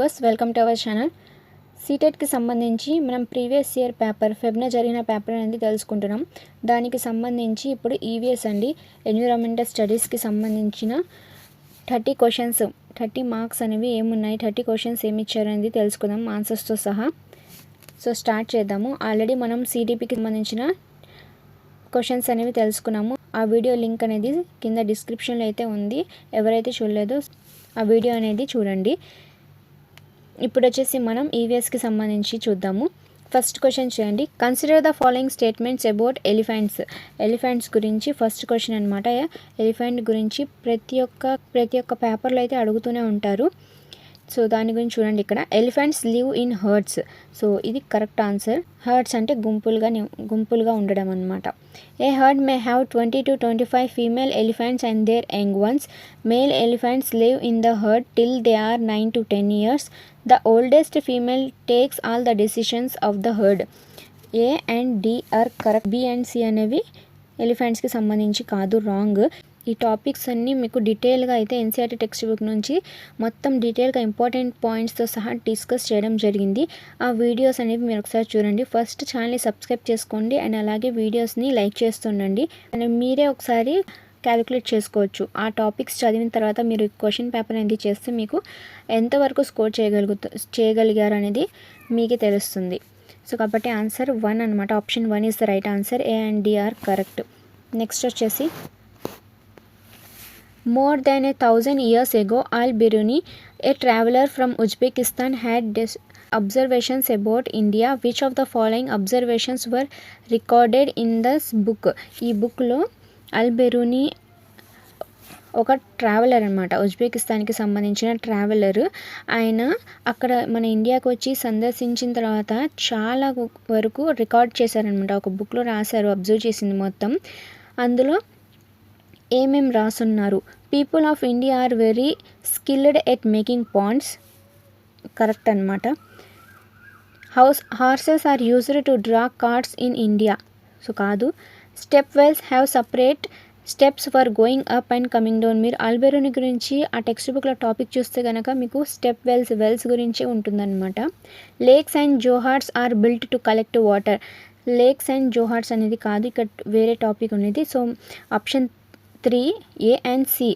Welcome to our channel. సీటెట్కి సంబంధించి మనం ప్రీవియస్ ఇయర్ పేపర్ ఫెబ్న జరిగిన పేపర్ అనేది తెలుసుకుంటున్నాం. దానికి సంబంధించి ఇప్పుడు ఈవీఎస్ అండి, ఎన్విరాన్మెంటల్ స్టడీస్కి సంబంధించిన 30 క్వశ్చన్స్ 30 మార్క్స్ అనేవి ఏమున్నాయి, 30 క్వశ్చన్స్ ఏమి ఇచ్చారనేది తెలుసుకుందాం ఆన్సర్స్తో సహా. సో స్టార్ట్ చేద్దాము. ఆల్రెడీ మనం సిడిపికి సంబంధించిన క్వశ్చన్స్ అనేవి తెలుసుకున్నాము. ఆ వీడియో లింక్ అనేది కింద డిస్క్రిప్షన్లో అయితే ఉంది. ఎవరైతే చూడలేదో ఆ వీడియో అనేది చూడండి. ఇప్పుడు వచ్చేసి మనం ఈవీఎస్కి సంబంధించి చూద్దాము. ఫస్ట్ క్వశ్చన్ చేయండి. Consider the following statements about elephants గురించి ఫస్ట్ క్వశ్చన్ అనమాట. ఎలిఫెంట్ గురించి ప్రతి ఒక్క పేపర్లో అయితే అడుగుతూనే ఉంటారు. సో దాని గురించి చూడండి. ఇక్కడ elephants live in herds. So ఇది కరెక్ట్ ఆన్సర్. హర్డ్స్ అంటే గుంపులుగా ఉండడం అనమాట. A herd may have 20 to 25 female elephants and their young ones. Male elephants live in the herd till they are 9 to 10 years. The oldest female takes all the decisions of the herd. A and D are correct. B and C అనేవి ఎలిఫెంట్స్కి సంబంధించి కాదు, wrong. ఈ topics అన్నీ మీకు డీటెయిల్గా అయితే NCERT text book నుంచి మొత్తం డీటెయిల్గా ఇంపార్టెంట్ పాయింట్స్తో సహా డిస్కస్ చేయడం జరిగింది. ఆ వీడియోస్ అనేవి మీరు ఒకసారి చూడండి. ఫస్ట్ ఛానల్ని సబ్స్క్రైబ్ చేసుకోండి అండ్ అలాగే వీడియోస్ని లైక్ చేస్తుండండి. అండ్ మీరే ఒకసారి క్యాలిక్యులేట్ చేసుకోవచ్చు. ఆ టాపిక్స్ చదివిన తర్వాత మీరు క్వశ్చన్ పేపర్ అనేది చేస్తే మీకు ఎంతవరకు స్కోర్ చేయగలిగారు అనేది మీకే తెలుస్తుంది. సో కాబట్టి ఆన్సర్ 1 అనమాట. Option 1 is the right answer. A and D are correct. Next వచ్చేసి More than 1,000 years ago, Al-Biruni, a traveler from Uzbekistan, had observations about India. Which of the following observations were recorded in this book? ఈ బుక్లో అల్-బిరూని ఒక traveller అనమాట, ఉజ్బెకిస్తాన్కి సంబంధించిన traveller. ఆయన అక్కడ మన ఇండియాకి వచ్చి సందర్శించిన తర్వాత చాలా వరకు రికార్డ్ చేశారనమాట. ఒక బుక్లో రాశారు, అబ్జర్వ్ చేసింది మొత్తం. అందులో ఏమేం రాసున్నారు? People of India are very skilled at making ponds. Correct అనమాట. Horses are used to draw carts in India. So కాదు. Step wells have separate steps for going up and coming down. మీరు Alberuni గురించి ఆ text బుక్లో topic చూస్తే కనుక మీకు step wells గురించే ఉంటుందన్నమాట. Lakes and johads are built to collect water. Lakes and johads అనేది కాదు, ఇక్కడ వేరే టాపిక్ ఉన్నది. So option 3 A and C.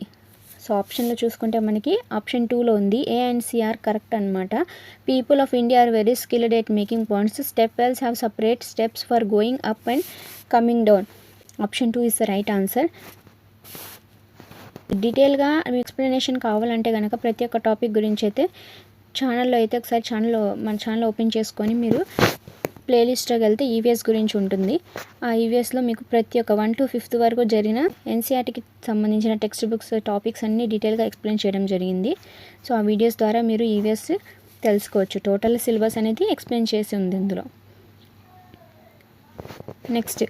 So ఆప్షన్లో చూసుకుంటే మనకి ఆప్షన్ 2లో ఉంది. A and C are correct అనమాట. People of India are very skilled at making ponds. Step wells have separate steps for going up and coming down. Option 2 is the right answer. డీటెయిల్గా explanation కావాలంటే కనుక ప్రతి ఒక్క topic గురించి అయితే ఛానల్లో అయితే ఒకసారి మన ఛానల్ ఓపెన్ చేసుకొని మీరు ప్లేలిస్ట్లోకి వెళ్తే ఈవీఎస్ గురించి ఉంటుంది. ఆ ఈవీఎస్లో మీకు ప్రతి ఒక్క 1 to 5th వరకు జరిగిన ఎన్సీఆర్టీకి సంబంధించిన టెక్స్ట్ బుక్స్ టాపిక్స్ అన్నీ డీటెయిల్గా ఎక్స్ప్లెయిన్ చేయడం జరిగింది. సో ఆ వీడియోస్ ద్వారా మీరు ఈవీఎస్ తెలుసుకోవచ్చు. టోటల్ సిలబస్ అనేది ఎక్స్ప్లెయిన్ చేసి ఉంది ఇందులో. Next,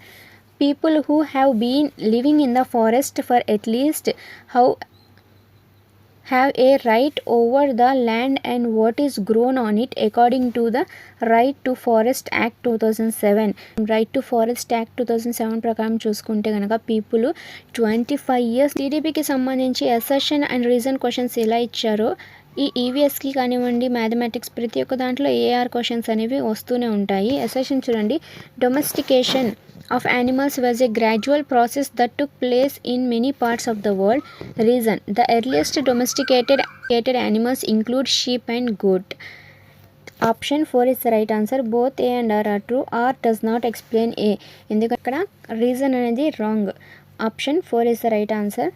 people who have been living in the forest for at least have a right over the land and what is grown on it according to the Right to Forest Act 2007. Right to Forest Act 2007 ప్రకారం చూసుకుంటే కనుక people 25 years టీడీపీకి సంబంధించి assertion and reason questions ఎలా ఇచ్చారో ఈ ఈవీఎస్కి కానివ్వండి, mathematics ప్రతి ఒక్క దాంట్లో ఏఆర్ క్వశ్చన్స్ అనేవి వస్తూనే ఉంటాయి. అసెషన్ చూడండి. Domestication of animals was a gradual process that took place in many parts of the world. Reason: the earliest domesticated animals include sheep and goat. Option 4 is the right answer. Both A and R are true. R does not explain A. ఎందుకంటే ఇక్కడ reason అనేది wrong. Option 4 is the right answer.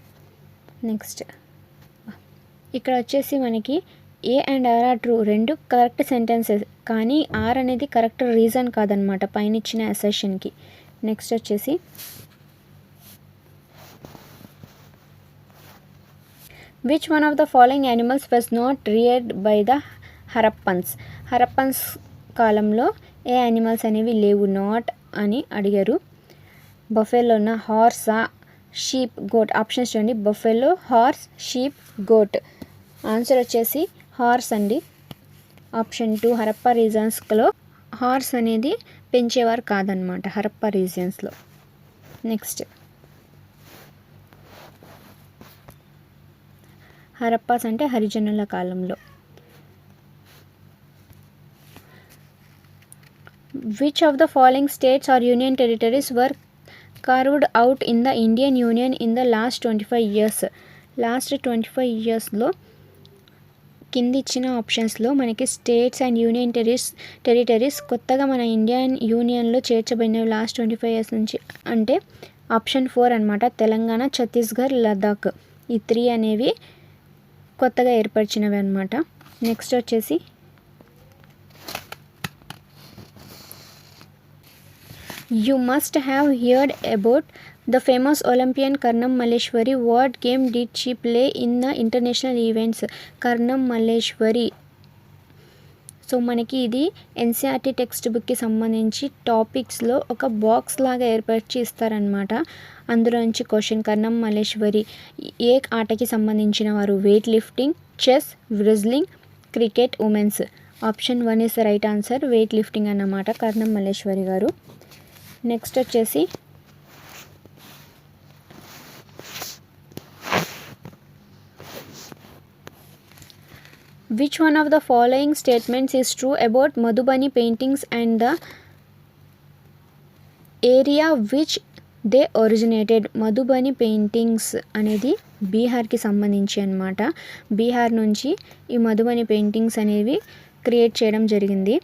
Next, ఇక్కడ వచ్చేసి మనకి A and R are true, రెండు correct sentences, కానీ R అనేది correct reason కాదనమాట పైన ఇచ్చిన అసెషన్కి. నెక్స్ట్ వచ్చేసి which one of the following animals was not reared by the Harappans కాలంలో ఏ యానిమల్స్ అనేవి లేవు, నాట్ అని అడిగారు. బఫెలోనా, హార్సా, షీప్, గోట్. ఆప్షన్స్ చూడండి. Buffalo, horse, sheep, goat. Answer వచ్చేసి హార్స్ అండి. ఆప్షన్ 2 హరప్పా రీజన్స్లో హార్స్ అనేది పెంచేవారు కాదనమాట హరప్పా రీజియన్స్లో. నెక్స్ట్, హరప్పాస్ అంటే హరిజనుల కాలంలో. Which of the following states or union territories were carved out in the Indian union in the last 25 years. Last 25 yearsలో కింది ఇచ్చిన ఆప్షన్స్లో మనకి స్టేట్స్ అండ్ యూనియన్ టెరిటరీస్ కొత్తగా మన ఇండియన్ యూనియన్లో చేర్చబడినవి లాస్ట్ 25 years నుంచి అంటే ఆప్షన్ 4 అనమాట. తెలంగాణ, ఛత్తీస్గఢ్, లద్దాఖ్ ఈ 3 అనేవి కొత్తగా ఏర్పరిచినవి అనమాట. నెక్స్ట్ వచ్చేసి You must have heard about the famous Olympian Karnam Malleshwari. What game did she play in the international events? Karnam Malleshwari. So మనకి ఇది ఎన్సీఆర్టీ టెక్స్ట్ బుక్కి సంబంధించి టాపిక్స్లో ఒక బాక్స్ లాగా ఏర్పరిచి ఇస్తారనమాట. అందులో నుంచి క్వశ్చన్ కర్ణం మల్లేశ్వరి ఏ ఆటకి సంబంధించిన వారు? Weight lifting, chess, wrestling, cricket, women's. Option 1 is the right answer. Weight lifting అన్నమాట కర్ణం మల్లేశ్వరి గారు. నెక్స్ట్ వచ్చేసి which one of the following statements is true about Madhubani paintings and the area which they originated? Madhubani paintings అనేది బీహార్కి సంబంధించి అనమాట. బీహార్ నుంచి ఈ Madhubani paintings అనేవి create చేయడం జరిగింది.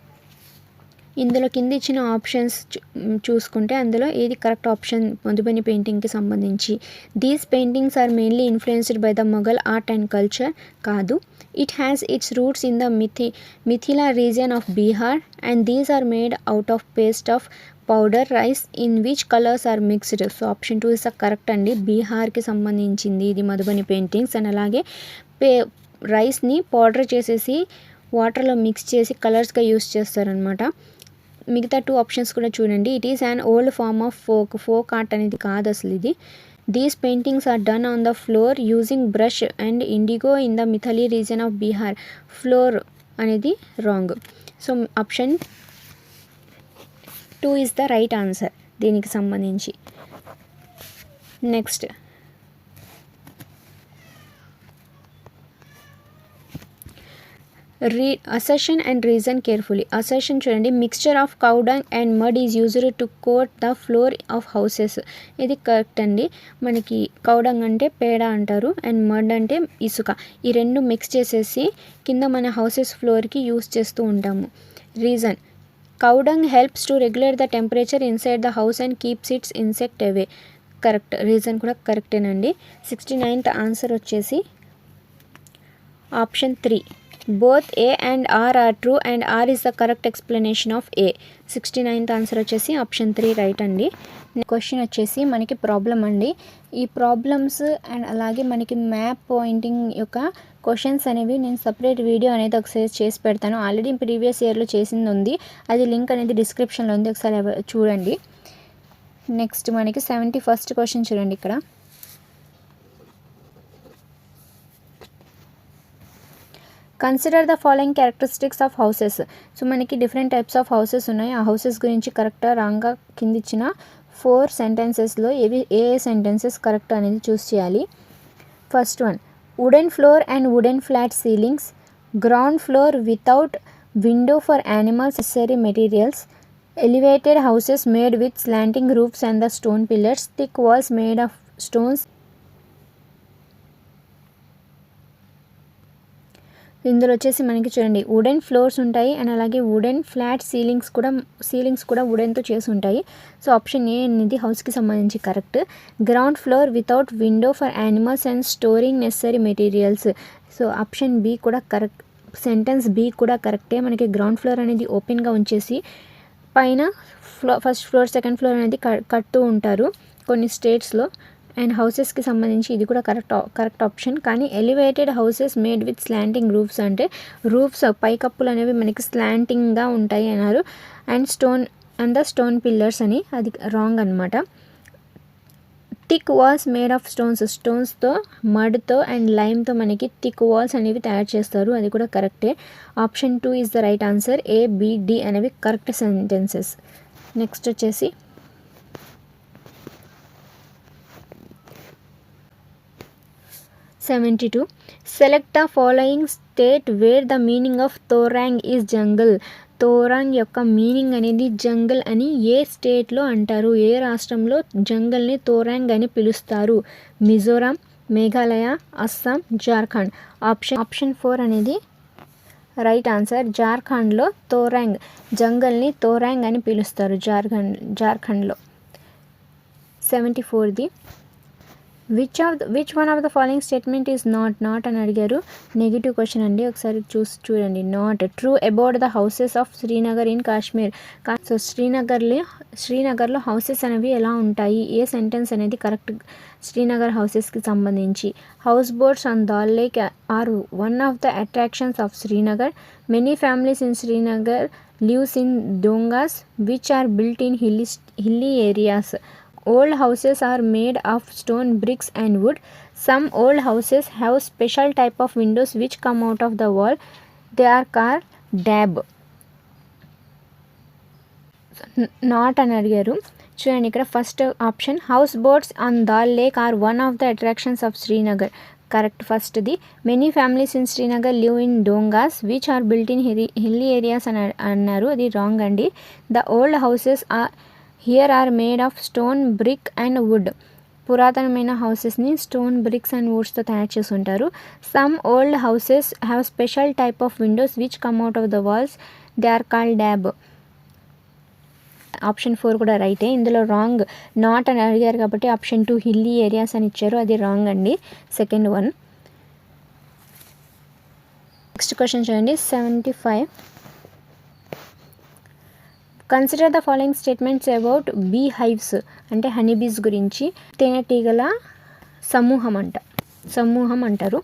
ఇందులో కింద ఇచ్చిన ఆప్షన్స్ చూసుకుంటే అందులో ఏది కరెక్ట్ ఆప్షన్ మధుబని పెయింటింగ్కి సంబంధించి? These paintings are mainly influenced by the Mughal art and culture. కాదు. It has its roots in the Mithila region of Bihar and these are made out of paste of powder rice in which colours are mixed. So option 2 is correct అండి. బీహార్కి సంబంధించింది ఇది Madhubani paintings. And అలాగే రైస్ని powder చేసేసి వాటర్లో mix చేసి కలర్స్గా use చేస్తారనమాట. మిగతా 2 ఆప్షన్స్ కూడా చూడండి. It is an old form of folk art అనేది కాదు అసలు ఇది. These paintings are done on the floor using brush and indigo in the Mithila region of Bihar. Floor అనేది wrong. So option 2 is the right answer దీనికి సంబంధించి. Next assertion and reason carefully. Assertion చూడండి, mixture of cow dung and mud is used to coat the floor of houses. ఇది correct అండి. మనకి cow dung అంటే పేడ అంటారు అండ్ మడ్ అంటే ఇసుక. ఈ రెండు మిక్స్ చేసేసి కింద మన హౌసెస్ ఫ్లోర్కి యూజ్ చేస్తూ ఉంటాము. Reason, cow dung helps to regulate the temperature inside the house and keeps it's insect away. Correct. Reason కూడా కరెక్టేనండి. 69th ఆన్సర్ వచ్చేసి option 3. Both A and R are true and R is the correct explanation of A. 69th answer వచ్చేసి option 3 right అండి. Question వచ్చేసి మనకి problem అండి. ఈ problems and అలాగే మనకి మ్యాప్ పాయింటింగ్ యొక్క క్వశ్చన్స్ అనేవి నేను సపరేట్ వీడియో అనేది ఒకసారి చేసి పెడతాను. ఆల్రెడీ ప్రీవియస్ ఇయర్లో చేసింది ఉంది. అది లింక్ అనేది డిస్క్రిప్షన్లో ఉంది, ఒకసారి చూడండి. నెక్స్ట్ మనకి 71st క్వశ్చన్ చూడండి. ఇక్కడ consider the following characteristics of houses. So మనకి డిఫరెంట్ టైప్స్ ఆఫ్ హౌసెస్ ఉన్నాయి. ఆ హౌసెస్ గురించి కరెక్టా రాంగా కింద ఇచ్చిన 4 సెంటెన్సెస్లో ఏ సెంటెన్సెస్ కరెక్ట్ అనేది చూస్ చేయాలి. First one, wooden floor and wooden flat ceilings, ground floor without window for animals necessary materials, elevated houses made with slanting roofs and the stone pillars, thick walls made of stones. ఇందులో వచ్చేసి మనకి చూడండి wooden floors ఉంటాయి and అలాగే wooden flat ceilings కూడా వుడెన్తో చేసి ఉంటాయి. సో ఆప్షన్ ఏ అనేది హౌస్కి సంబంధించి correct. Ground floor without window for animals and storing necessary materials. So option B కూడా కరెక్ట్. సెంటెన్స్ బి కూడా కరెక్టే. మనకి గ్రౌండ్ ఫ్లోర్ అనేది ఓపెన్గా ఉంచేసి పైన ఫస్ట్ ఫ్లోర్ సెకండ్ ఫ్లోర్ అనేది కడుతూ ఉంటారు కొన్ని స్టేట్స్లో. అండ్ హౌసెస్కి సంబంధించి ఇది కూడా కరెక్ట్ ఆప్షన్. కానీ elevated houses made with slanting roofs అంటే రూఫ్స్ పైకప్పులు అనేవి మనకి స్లాంటింగ్గా ఉంటాయి అన్నారు. అండ్ ద స్టోన్ పిల్లర్స్ అని అది రాంగ్ అనమాట. థిక్ వాల్స్ మేడ్ ఆఫ్ స్టోన్స్తో మడ్తో అండ్ లైమ్తో మనకి థిక్ వాల్స్ అనేవి తయారు చేస్తారు, అది కూడా కరెక్టే. Option 2 is the right answer. A, B, D అనేవి కరెక్ట్ సెంటెన్సెస్. నెక్స్ట్ వచ్చేసి 72. Select the following state where the meaning of Torang is jungle. తోరాంగ్ యొక్క మీనింగ్ అనేది జంగల్ అని ఏ స్టేట్లో అంటారు, ఏ రాష్ట్రంలో జంగల్ని తోరాంగ్ అని పిలుస్తారు? మిజోరాం, మేఘాలయ, అస్సాం, జార్ఖండ్. ఆప్షన్ 4 అనేది రైట్ ఆన్సర్. జార్ఖండ్లో తోరాంగ్ జంగల్ని తోరాంగ్ అని పిలుస్తారు జార్ఖండ్లో. 74ది which one of the following statement is not అని అడిగారు. నెగిటివ్ క్వశ్చన్ అండి, ఒకసారి చూడండి. Not true about the houses of Srinagar in Kashmir. So శ్రీనగర్లో హౌసెస్ అనేవి ఎలా ఉంటాయి, ఏ సెంటెన్స్ అనేది కరెక్ట్ శ్రీనగర్ హౌసెస్కి సంబంధించి? House boats on Dal lake are one of the attractions of Srinagar. Many families in Srinagar lives in dongas which are built in hilly areas. Old houses are made of stone, bricks and wood. Some old houses have special type of windows which come out of the wall. They are called dab. Not అని అడిగారు. చూడండి ఇక్కడ first option house boats on Dal lake are one of the attractions of Srinagar. Correct ఫస్ట్ది. Many families in Srinagar live in dongas which are built in hilly areas అని అన్నారు, అది wrong అండి. The old houses here are made of stone, brick and wood. పురాతనమైన హౌసెస్ని stone, bricks and వుడ్స్తో తయారు చేసి ఉంటారు. Some old houses have special type of Windows which come out of the walls. They are called డాబ్. Option 4 కూడా రైటే. ఇందులో రాంగ్ నాట్ అని అడిగారు కాబట్టి ఆప్షన్ 2 హిల్లీ ఏరియాస్ అని ఇచ్చారు, అది రాంగ్ అండి. Second one. నెక్స్ట్ క్వశ్చన్ చూడండి. 75. Consider the following statements about bee hives. అంటే హనీ బీస్ గురించి. తేనెటీగల సమూహం అంటారు.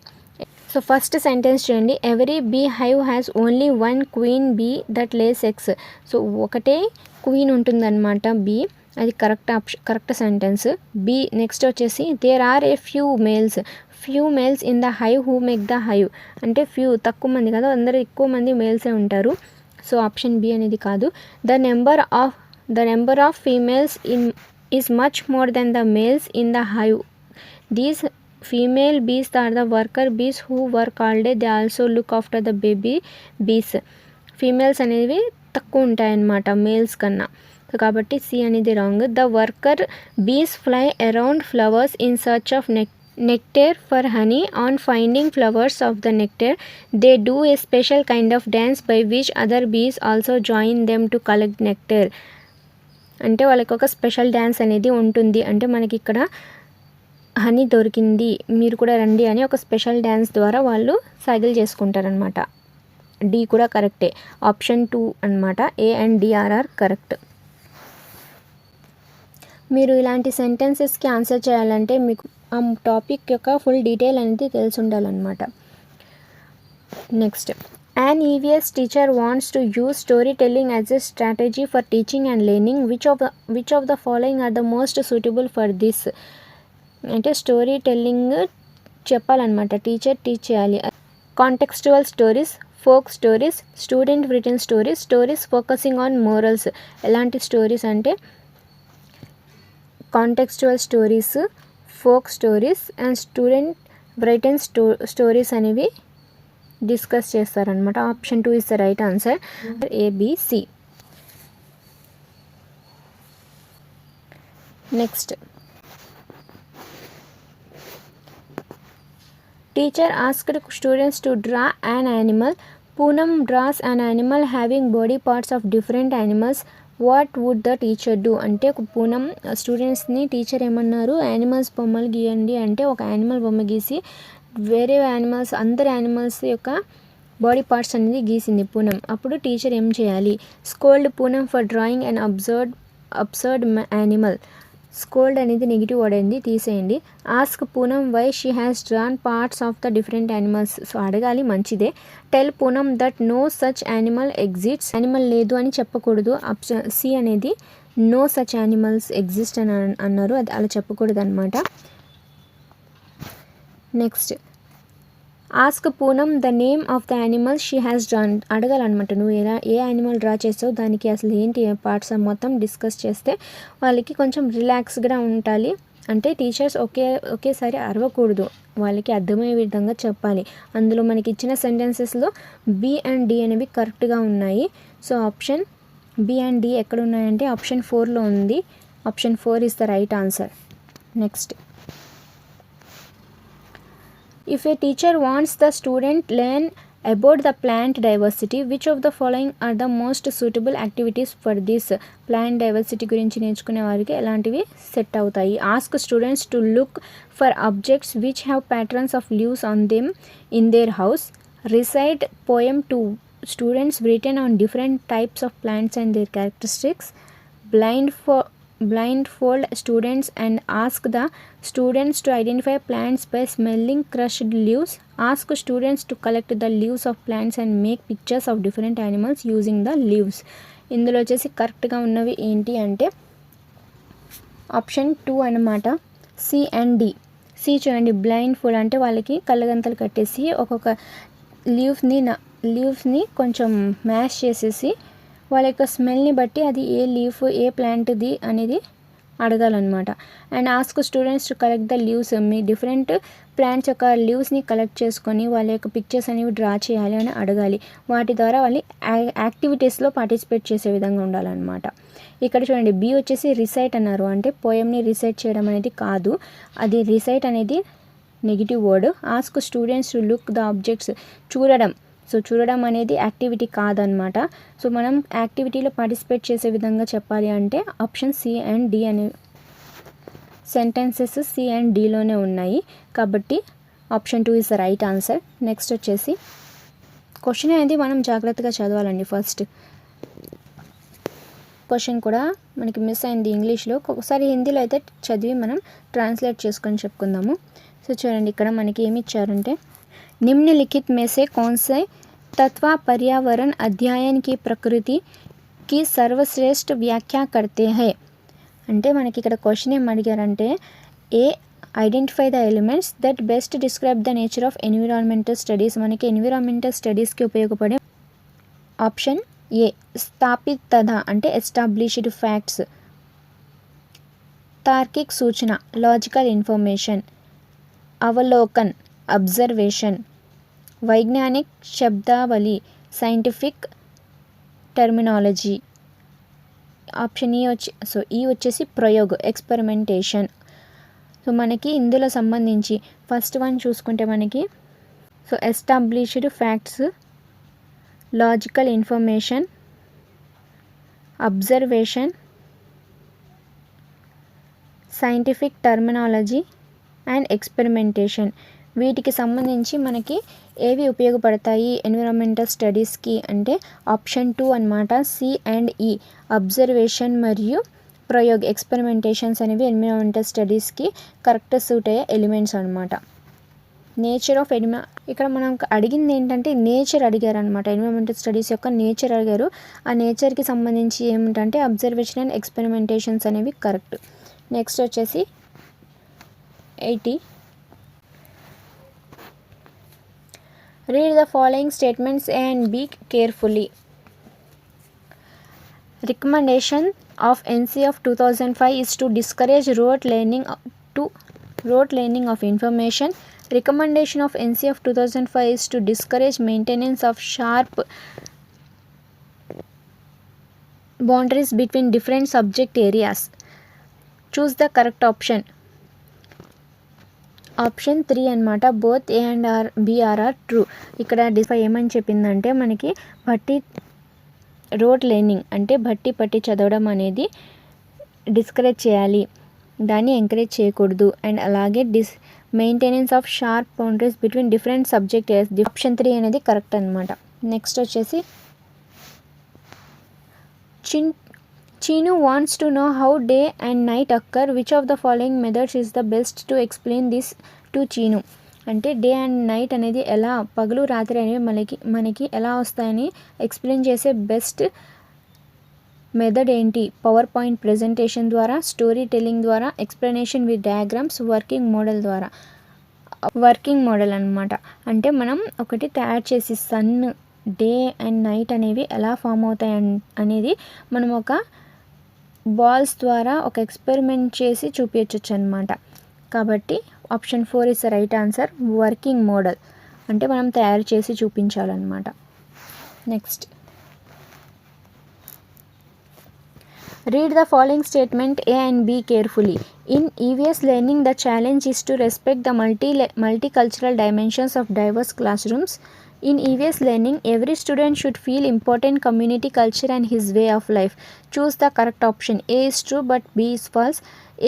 సో ఫస్ట్ సెంటెన్స్ చూడండి. Every bee hive has only one queen bee that lays eggs. So ఒకటే క్వీన్ ఉంటుందన్నమాట బీ, అది కరెక్ట్ సెంటెన్స్. బీ నెక్స్ట్ వచ్చేసి there are a few males in the hive who make the hive. అంటే few తక్కువ మంది కదా, అందరూ ఎక్కువ మంది మేల్సే ఉంటారు. సో ఆప్షన్ బి అనేది కాదు. The number of females is much more than the males in the hive. These female bees are the worker bees who work all day. They also look after the baby bees. Females అనేవి తక్కువ ఉంటాయన్నమాట males కన్నా. So కాబట్టి C అనేది wrong. The worker bees fly around flowers in search of nectar for honey. On finding flowers of the nectar, they do a special kind of dance by which other bees also join them to collect nectar. అంటే వాళ్ళకి ఒక special dance అనేది ఉంటుంది. అంటే మనకి ఇక్కడ honey దొరికింది, మీరు కూడా రండి అని ఒక స్పెషల్ డ్యాన్స్ ద్వారా వాళ్ళు సైకిల్ చేసుకుంటారనమాట. డి కూడా కరెక్టే. ఆప్షన్ 2 అనమాట. A and D are correct. మీరు ఇలాంటి సెంటెన్సెస్కి ఆన్సర్ చేయాలంటే మీకు ఆ టాపిక్ యొక్క ఫుల్ డీటెయిల్ అనేది తెలిసి ఉండాలన్నమాట. Next, an EVS teacher wants to use storytelling as a strategy for teaching and learning. Which of the following are the most suitable for this? అంటే స్టోరీ టెల్లింగ్ చెప్పాలన్నమాట, teacher teach చేయాలి. Contextual stories, folk stories, student written stories, stories focusing on morals. ఎలాంటి stories అంటే contextual stories, folk stories and student written stories అనేవి discuss చేస్తారనమాట. Option 2 is the right answer. ABC. Next, teacher asked students to draw an animal. Poonam draws an animal having body parts of different animals. What would the teacher do. అంటే పూనం స్టూడెంట్స్ని teacher ఏమన్నారు, animals బొమ్మలు గీయండి అంటే ఒక animal బొమ్మ గీసి వేరే యానిమల్స్ అందరి యానిమల్స్ యొక్క బాడీ పార్ట్స్ అనేది గీసింది పూనం. అప్పుడు టీచర్ ఏం చేయాలి? Scold Poonam for drawing and absurd animal. Scold అనేది నెగిటివ్ వర్డ్ అయింది, తీసేయండి. Ask Poonam why she has drawn parts of the different animals. So అడగాలి, మంచిదే. Tell Poonam that no such animal exists. Animal లేదు అని చెప్పకూడదు. ఆప్షన్ సి అనేది నో సచ్ యానిమల్స్ ఎగ్జిస్ట్ అని అన్నారు, అది అలా చెప్పకూడదు అనమాట. Next, ask Poonam the name of the animal she has drawn. అడగాలన్నమాట, నువ్వు ఏ యానిమల్ డ్రా చేసావు, దానికి అసలు ఏంటి పార్ట్స్ మొత్తం డిస్కస్ చేస్తే వాళ్ళకి కొంచెం రిలాక్స్గా ఉండాలి. అంటే టీచర్స్ ఒకేసారి అరవకూడదు, వాళ్ళకి అర్థమయ్యే విధంగా చెప్పాలి. అందులో మనకి ఇచ్చిన సెంటెన్సెస్లో బి అండ్ డి అనేవి కరెక్ట్గా ఉన్నాయి. So option B and D ఎక్కడ ఉన్నాయంటే ఆప్షన్ 4లో ఉంది. Option 4 is the right answer. Next, if a teacher wants the student learn about the plant diversity, which of the following are the most suitable activities for this? Plant diversity గురించి నేర్చుకునే వారికి ఎలాంటివి set అవుతాయి? Ask students to look for objects which have patterns of leaves on them in their house. Recite poem to students written on different types of plants and their characteristics. Blindfold students and ask the students to identify plants by smelling crushed leaves. Ask students to collect the leaves of plants and make pictures of different animals using the leaves. ఇందులో వచ్చేసి కరెక్ట్గా ఉన్నవి ఏంటి అంటే option 2 అన్నమాట, C and D. C చూడండి, blind fold అంటే వాళ్ళకి కళ్ళగంతలు కట్టేసి ఒక్కొక్క లీవ్స్ని కొంచెం మ్యాష్ చేసేసి వాళ్ళ యొక్క స్మెల్ని బట్టి అది ఏ లీఫ్ ఏ ప్లాంట్ది అనేది అడగాలన్నమాట. And ask students to collect the leaves, మీ డిఫరెంట్ ప్లాంట్స్ యొక్క లీవ్స్ని కలెక్ట్ చేసుకొని వాళ్ళ యొక్క పిక్చర్స్ అనేవి డ్రా చేయాలి అని అడగాలి. వాటి ద్వారా వాళ్ళు యాక్టివిటీస్లో పార్టిసిపేట్ చేసే విధంగా ఉండాలన్నమాట. ఇక్కడ చూడండి, బి వచ్చేసి రిసైట్ అన్నారు, అంటే పోయంని రిసైట్ చేయడం అనేది కాదు, అది రిసైట్ అనేది negative word. Ask students to look the objects, చూడడం. సో చూడడం అనేది యాక్టివిటీ కాదనమాట. సో మనం యాక్టివిటీలో పార్టిసిపేట్ చేసే విధంగా చెప్పాలి అంటే ఆప్షన్ సి అండ్ డి అనే సెంటెన్సెస్ సి అండ్ డిలోనే ఉన్నాయి. కాబట్టి option 2 is the right answer. Next వచ్చేసి క్వశ్చన్ అనేది మనం జాగ్రత్తగా చదవాలండి. ఫస్ట్ క్వశ్చన్ కూడా మనకి మిస్ అయింది ఇంగ్లీష్లో, ఒకసారి హిందీలో అయితే చదివి మనం ట్రాన్స్లేట్ చేసుకొని చెప్పుకుందాము. సో చూడండి, ఇక్కడ మనకి ఏమి ఇచ్చారంటే, निम्नलिखित में से कौन से तत्व पर्यावरण अध्ययन की प्रकृति की सर्वश्रेष्ठ व्याख्या करते हैं అంటే మనకి ఇక్కడ క్వశ్చన్ ఏం అడిగారంటే, ఏ identify the elements that best describe the nature of environmental studies. మనకి ఎన్విరాన్మెంటల్ స్టడీస్కి ఉపయోగపడే ఆప్షన్ ఏ స్థాపితత అంటే ఎస్టాబ్లిష్డ్ ఫ్యాక్ట్స్, తార్కిక్ సూచన లాజికల్ ఇన్ఫర్మేషన్, అవలోకన్ అబ్జర్వేషన్, వైజ్ఞానిక్ శబ్దావళి సైంటిఫిక్ టర్మినాలజీ. ఆప్షన్ ఈ వచ్చేసి ప్రయోగ్ ఎక్స్పెరిమెంటేషన్. సో మనకి ఇందులో సంబంధించి ఫస్ట్ వన్ చూసుకుంటే మనకి so established facts, logical information, observation, scientific terminology and experimentation. వీటికి సంబంధించి మనకి ఏవి ఉపయోగపడతాయి ఎన్విరాన్మెంటల్ స్టడీస్కి అంటే ఆప్షన్ 2 అన్నమాట, సి అండ్ ఈ అబ్జర్వేషన్ మరియు ప్రయోగ్ ఎక్స్పెరిమెంటేషన్స్ అనేవి ఎన్విరాన్మెంటల్ స్టడీస్కి కరెక్ట్ సూట్ అయ్యే ఎలిమెంట్స్ అనమాట. నేచర్ ఆఫ్ ఇక్కడ మనం అడిగింది ఏంటంటే నేచర్ అడిగారు అనమాట, ఎన్విరాన్మెంటల్ స్టడీస్ యొక్క నేచర్ అడిగారు. ఆ నేచర్కి సంబంధించి ఏమిటంటే అబ్జర్వేషన్ అండ్ ఎక్స్పెరిమెంటేషన్స్ అనేవి కరెక్ట్. నెక్స్ట్ వచ్చేసి 80. Read the following statements and be carefully. Recommendation of NC of 2005 is to discourage rote learning of information. Recommendation of NC of 2005 is to discourage maintenance of sharp boundaries between different subject areas. Choose the correct option. Option 3 అనమాట, both A and B are true. ఇక్కడ డిస్ఫై ఏమని చెప్పిందంటే మనకి rote learning అంటే పట్టి చదవడం అనేది డిస్కరేజ్ చేయాలి, దాన్ని ఎంకరేజ్ చేయకూడదు. అండ్ అలాగే maintenance of sharp boundaries between different subject areas. Option 3 అనేది కరెక్ట్ అనమాట. నెక్స్ట్ వచ్చేసి Chinu wants to know how day and night occur. Which of the following methods is the best to explain this to Chinu? అంటే day and night అనేది ఎలా, పగలు రాత్రి అనేవి మనకి ఎలా వస్తాయని ఎక్స్ప్లెయిన్ చేసే బెస్ట్ మెథడ్ ఏంటి? పవర్ పాయింట్ ప్రెజెంటేషన్ ద్వారా, స్టోరీ టెల్లింగ్ ద్వారా, explanation with diagrams, working model ద్వారా. వర్కింగ్ మోడల్ అనమాట, అంటే మనం ఒకటి తయారు చేసి సన్, డే అండ్ నైట్ అనేవి ఎలా ఫామ్ అవుతాయి అనేది మనం ఒక బాల్స్ ద్వారా ఒక ఎక్స్పెరిమెంట్ చేసి చూపించవచ్చు అనమాట. కాబట్టి option 4 is the right answer. Working model అంటే మనం తయారు చేసి చూపించాలన్నమాట. Next, read the following statement A and B carefully. In EVS learning, the challenge is to respect the multicultural dimensions of diverse classrooms. In EVS learning, every student should feel important community culture and his way of life. Choose the correct option. A is true but B is false.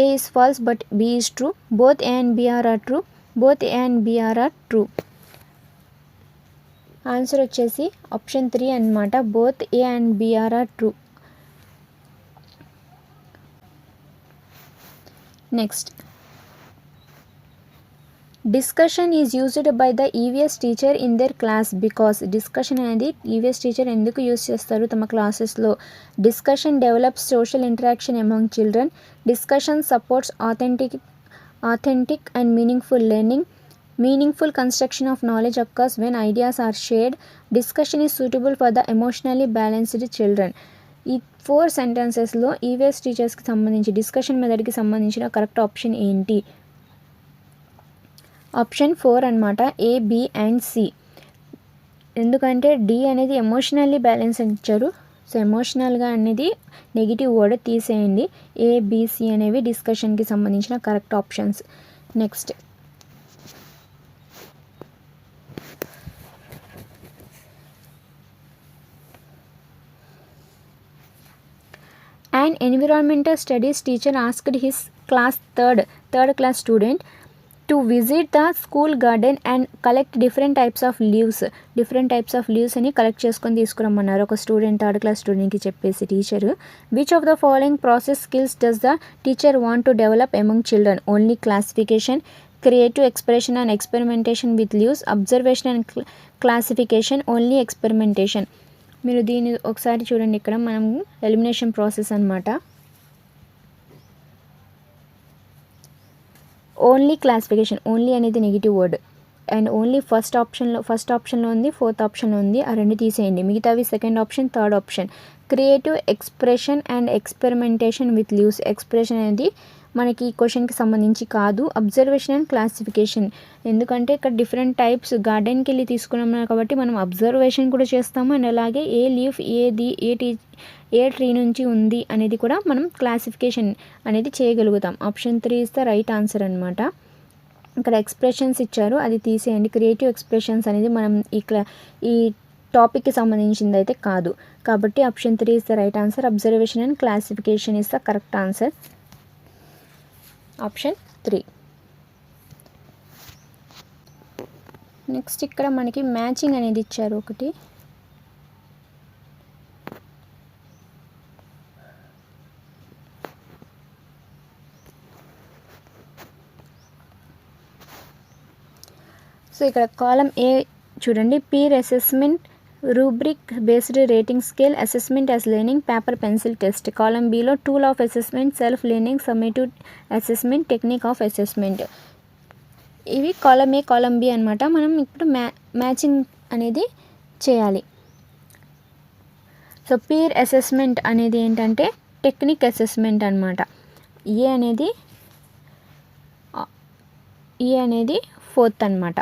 A is false but B is true. Both A and B are true. Both A and B are true. ఆన్సర్ వచ్చేసి option 3 అన్నమాట. Both A and B are true. Next, discussion is used by the EVS teacher in their class because. Discussion అనేది EVS teacher ఎందుకు use చేస్తారు తమ క్లాసెస్లో? Discussion develops social interaction among children. Discussion supports authentic and meaningful learning. Meaningful construction of knowledge occurs when ideas are shared. Discussion is suitable for the emotionally balanced children. ఈ 4 సెంటెన్సెస్లో EVS టీచర్స్కి సంబంధించి discussion మెథడ్కి సంబంధించిన correct option ఏంటి? Option 4 అనమాట. ఏ, B and C. ఎందుకంటే D అనేది emotionally balance ఇచ్చారు. So ఎమోషనల్గా అనేది నెగిటివ్ వర్డ్ తీసేయండి. ఏ, బి, సి అనేవి డిస్కషన్కి సంబంధించిన correct options. Next, an environmental studies teacher asked his third class student to visit the school garden and collect different types of leaves అని collect చేసుకొని తీసుకురమ్మన్నారు ఒక student, third class స్టూడెంట్కి చెప్పేసి teacher. Which of the following process skills does the teacher want to develop among children? Only classification, creative expression and experimentation with leaves, observation and classification, only experimentation. మీరు దీన్ని ఒకసారి చూడండి. ఇక్కడ మనం elimination process అనమాట. Only classification, only అనేది negative word and only first ఆప్షన్లో ఉంది, ఫోర్త్ ఆప్షన్లో ఉంది. ఆ రెండు తీసేయండి. మిగతావి second option, third option. Creative expression and experimentation with leaves. Expression అనేది మనకి ఈ క్వశ్చన్కి సంబంధించి కాదు. అబ్జర్వేషన్ అండ్ క్లాసిఫికేషన్, ఎందుకంటే ఇక్కడ డిఫరెంట్ టైప్స్ గార్డెన్కి వెళ్ళి తీసుకున్నాం కాబట్టి మనం అబ్జర్వేషన్ కూడా చేస్తాము అండ్ అలాగే ఏ లీఫ్ ఏది ఏ ట్రీ నుంచి ఉంది అనేది కూడా మనం క్లాసిఫికేషన్ అనేది చేయగలుగుతాం. Option 3 is the right answer అనమాట. ఇక్కడ ఎక్స్ప్రెషన్స్ ఇచ్చారు, అది తీసేయండి. క్రియేటివ్ ఎక్స్ప్రెషన్స్ అనేది మనం ఈ టాపిక్కి సంబంధించింది అయితే కాదు కాబట్టి option 3 is the right answer. Observation and classification is the correct answer. Option 3. Next, ఇక్కడ మనకి మ్యాచింగ్ అనేది ఇచ్చారు ఒకటి. సో ఇక్కడ కాలం ఏ చూడండి. Peer assessment, rubric based rating scale, assessment as learning, paper pencil test. Column below tool of assessment, self learning, summative assessment, technique of assessment. ఇవి కాలం ఏ, కాలం B అనమాట. మనం ఇప్పుడు మ్యాచింగ్ అనేది చేయాలి. సో పీర్ అసెస్మెంట్ అనేది ఏంటంటే టెక్నిక్ అసెస్మెంట్ అనమాట. ఏ అనేది ఫోర్త్ అనమాట.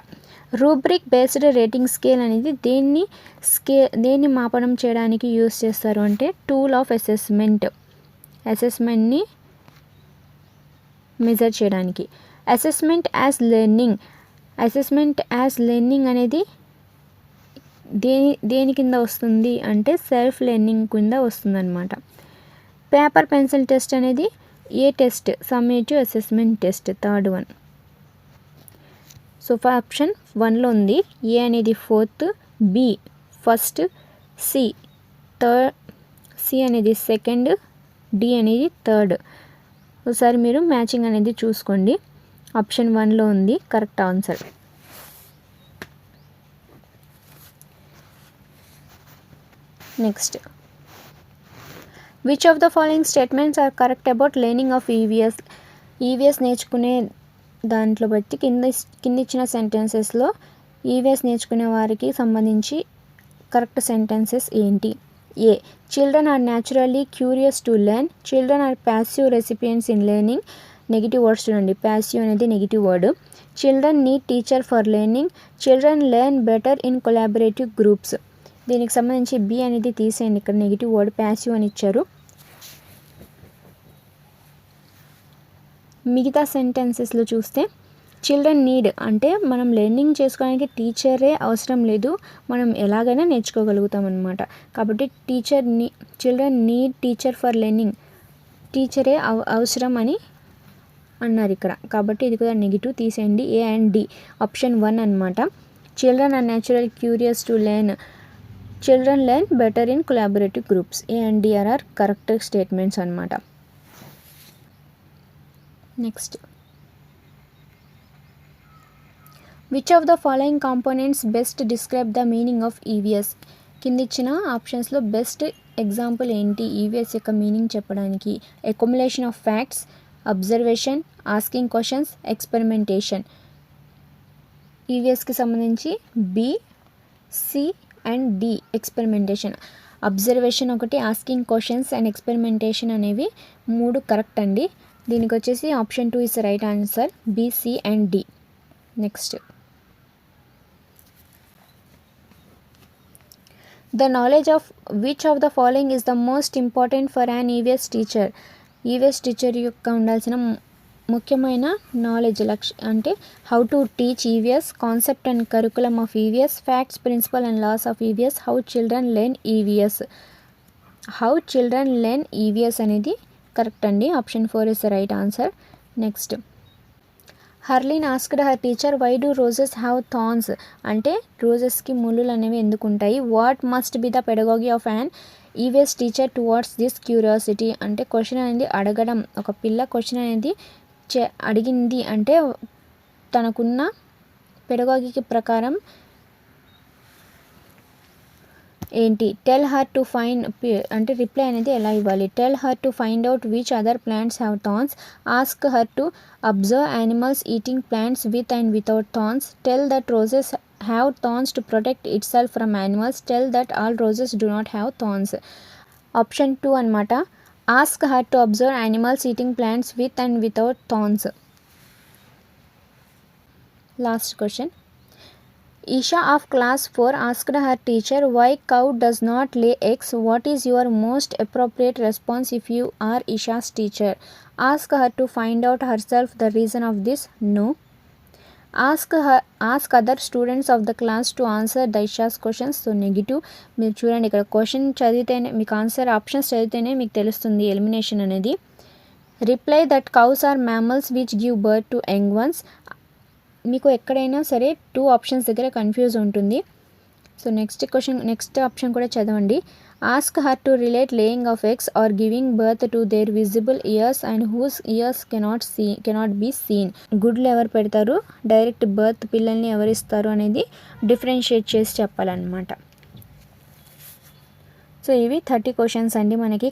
రూబ్రిక్ బేస్డ్ రేటింగ్ స్కేల్ అనేది దేన్ని మాపనం చేయడానికి యూస్ చేస్తారు అంటే టూల్ ఆఫ్ అసెస్మెంట్ని మెజర్ చేయడానికి. అసెస్మెంట్ యాజ్ లెర్నింగ్ అనేది దేని కింద వస్తుంది అంటే సెల్ఫ్ లెర్నింగ్ కింద వస్తుంది అనమాట. పేపర్ పెన్సిల్ టెస్ట్ అనేది ఏ test? Summative assessment test, third one. So option 1లో ఉంది. ఏ అనేది ఫోర్త్, బి ఫస్ట్, సి అనేది సెకండ్, డి అనేది థర్డ్. ఒకసారి మీరు మ్యాచింగ్ అనేది చూసుకోండి. ఆప్షన్ 1లో ఉంది correct answer. Next, which of the following statements are correct about learning of EVS నేర్చుకునే దాంట్లో బట్టి కింద ఇచ్చిన సెంటెన్సెస్లో ఈవీఎస్ నేర్చుకునే వారికి సంబంధించి కరెక్ట్ సెంటెన్సెస్ ఏంటి? A, children are naturally curious to learn. Children are passive recipients in learning. Negative words చూడండి. ప్యాసివ్ అనేది negative word. Children need teacher for learning. Children learn better in collaborative groups. దీనికి సంబంధించి B అనేది తీసేయండి. ఇక్కడ negative word passive అని ఇచ్చారు. మిగతా సెంటెన్సెస్లో చూస్తే చిల్డ్రన్ నీడ్ అంటే మనం లెర్నింగ్ చేసుకోవడానికి టీచరే అవసరం లేదు, మనం ఎలాగైనా నేర్చుకోగలుగుతాం అన్నమాట. కాబట్టి children need teacher for learning, టీచరే అవసరం అని అన్నారు ఇక్కడ. కాబట్టి ఇది కూడా నెగిటివ్ తీసేయండి. ఏ అండ్ డి ఆప్షన్ 1 అనమాట. Children are natural curious to learn. Children learn better in collaborative groups. A and D are correct statements అనమాట. Next, which of the following components best describe the meaning of EVS? కింద ఇచ్చిన ఆప్షన్స్లో best example ఏంటి EVS యొక్క meaning చెప్పడానికి? Accumulation of facts, observation, asking questions, experimentation. ఈవీఎస్కి సంబంధించి B, C and D experimentation. Observation ఒకటి, ఆస్కింగ్ క్వశ్చన్స్ అండ్ ఎక్స్పెరిమెంటేషన్ అనేవి 3 కరెక్ట్ అండి. దీనికి వచ్చేసి option 2 is right answer. B, C and D. Next, the knowledge of which of the following is the most important for an EVS teacher? EVS teacher యొక్క ఉండాల్సిన ముఖ్యమైన knowledge అంటే how to teach EVS, concept and curriculum of EVS, facts, principle and laws of EVS, how children learn EVS. How children learn EVS అనేది correct అండి. Option 4 is the right answer. Next, Harleen asked her teacher why do roses have thorns? అంటే రోజెస్కి ముళ్ళులు అనేవి ఎందుకు ఉంటాయి? What must be the pedagogy of an EVS teacher towards this curiosity? అంటే question అనేది అడగడం, ఒక పిల్ల క్వశ్చన్ అనేది అడిగింది అంటే తనకున్న పెడగాగికి ప్రకారం ఏంటి? టెల్ హర్ టు ఫైండ్ అంటే రిప్లై అనేది ఎలా ఇవ్వాలి? Tell her to find out which other plants have thorns. Ask her to observe animals eating plants with and without thorns. Tell that roses have thorns to protect it self from animals. Tell that all roses do not have thorns. Option 2 అనమాట. Ask her to observe animals eating plants with and without thorns. Last question, Isha of class 4 asked her teacher why cow does not lay eggs. What is your most appropriate response if you are Isha's teacher? Ask her to find out herself the reason of this. No. Ask other students of the class to answer the Isha's questions. So negative. మీరు చూడండి ఇక్కడ question చదివితేనే మీకు answer options చదివితేనే మీకు తెలుస్తుంది elimination అనేది. Reply that cows are mammals which give birth to young ones. మీకు ఎక్కడైనా సరే 2 ఆప్షన్స్ దగ్గర కన్ఫ్యూజ్ ఉంటుంది. సో నెక్స్ట్ ఆప్షన్ కూడా చదవండి. Ask her to relate laying of eggs or giving birth to their visible ears and whose ears cannot be seen. గుడ్లు ఎవరు పెడతారు, డైరెక్ట్ బర్త్ పిల్లల్ని ఎవరిస్తారు అనేది డిఫరెన్షియేట్ చేసి చెప్పాలన్నమాట. సో ఇవి 30 క్వశ్చన్స్ అండి మనకి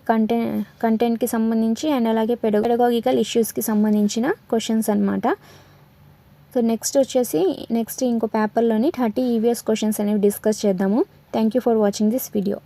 కంటెంట్కి సంబంధించి అండ్ అలాగే పెడగాగికల్ ఇష్యూస్కి సంబంధించిన క్వశ్చన్స్ అనమాట. సో నెక్స్ట్ ఇంకో పేపర్లోని 30 ఈవీఎస్ క్వశ్చన్స్ అనేవి డిస్కస్ చేద్దాము. Thank you for watching this video.